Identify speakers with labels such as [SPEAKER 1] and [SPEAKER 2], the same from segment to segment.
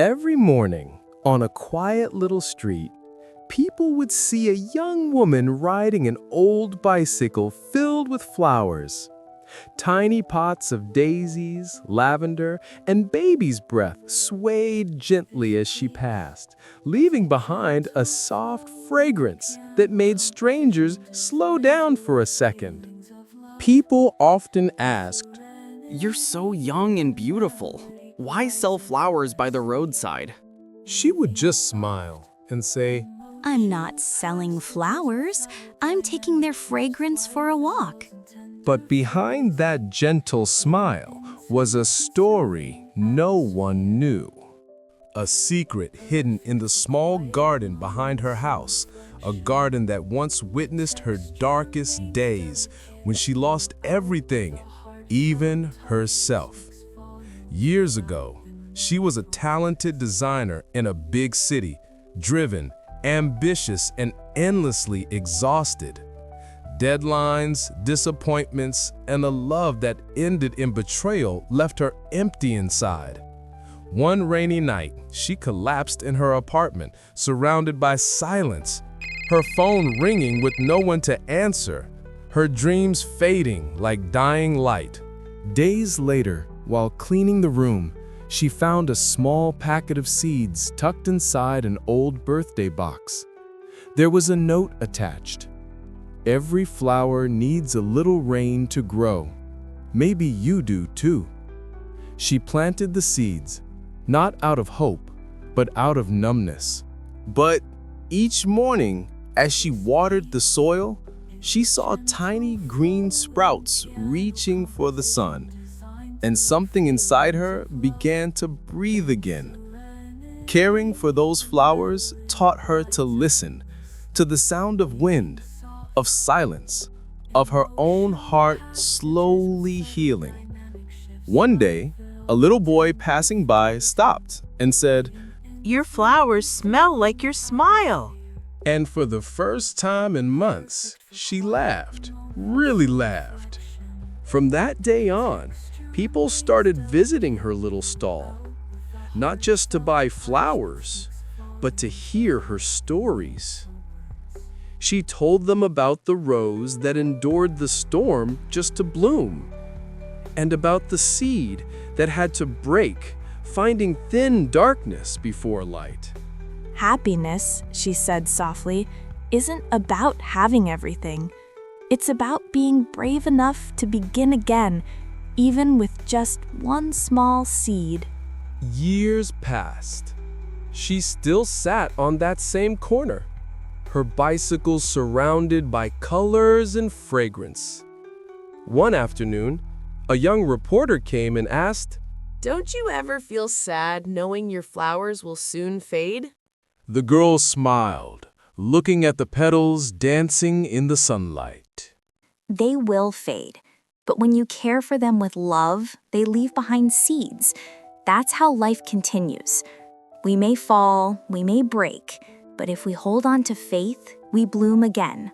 [SPEAKER 1] Every morning, on a quiet little street, people would see a young woman riding an old bicycle filled with flowers. Tiny pots of daisies, lavender, and baby's breath swayed gently as she passed, leaving behind a soft fragrance that made strangers slow down for a second. People often asked,
[SPEAKER 2] "You're so young and beautiful. Why sell flowers by the roadside?"
[SPEAKER 1] she would just smile and say,
[SPEAKER 3] I'm not selling flowers. I'm taking their fragrance for a walk.
[SPEAKER 1] but behind that gentle smile was a story no one knew. A secret hidden in the small garden behind her house, a garden that once witnessed her darkest days when she lost everything, even herself. Years ago, she was a talented designer in a big city, driven, ambitious, and endlessly exhausted. Deadlines, disappointments, and a love that ended in betrayal left her empty inside. One rainy night, she collapsed in her apartment, surrounded by silence, her phone ringing with no one to answer, her dreams fading like dying light. Days later, while cleaning the room, she found a small packet of seeds tucked inside an old birthday box. There was a note attached. Every flower needs a little rain to grow. Maybe you do too. She planted the seeds, not out of hope, but out of numbness. But each morning, as she watered the soil, she saw tiny green sprouts reaching for the sun, and something inside her began to breathe again. Caring for those flowers taught her to listen to the sound of wind, of silence, of her own heart slowly healing. One day, a little boy passing by stopped and said,
[SPEAKER 4] "Your flowers smell like your smile."
[SPEAKER 1] and for the first time in months, she laughed, really laughed. From that day on, people started visiting her little stall, not just to buy flowers, but to hear her stories. She told them about the rose that endured the storm just to bloom, and about the seed that had to break, finding thin darkness before light.
[SPEAKER 3] Happiness, she said softly, isn't about having everything. It's about being brave enough to begin again, even with just one small seed.
[SPEAKER 1] Years passed. She still sat on that same corner, her bicycle surrounded by colors and fragrance. One afternoon, a young reporter came and asked,
[SPEAKER 4] Don't you ever feel sad knowing your flowers will soon fade?
[SPEAKER 1] The girl smiled, looking at the petals dancing in the sunlight.
[SPEAKER 3] They will fade, but when you care for them with love, they leave behind seeds. That's how life continues. We may fall, we may break, but if we hold on to faith, we bloom again.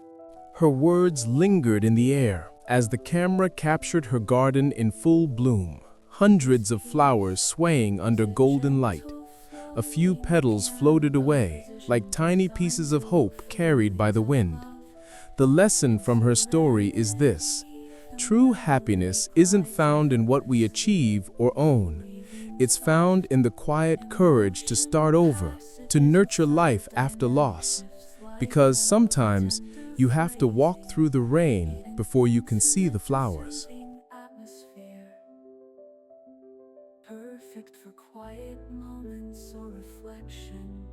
[SPEAKER 1] Her words lingered in the air as the camera captured her garden in full bloom, hundreds of flowers swaying under golden light. A few petals floated away, like tiny pieces of hope carried by the wind. The lesson from her story is this: true happiness isn't found in what we achieve or own. It's found in the quiet courage to start over, to nurture life after loss. Because sometimes you have to walk through the rain before you can see the flowers.
[SPEAKER 5] Perfect for quiet moments or reflection.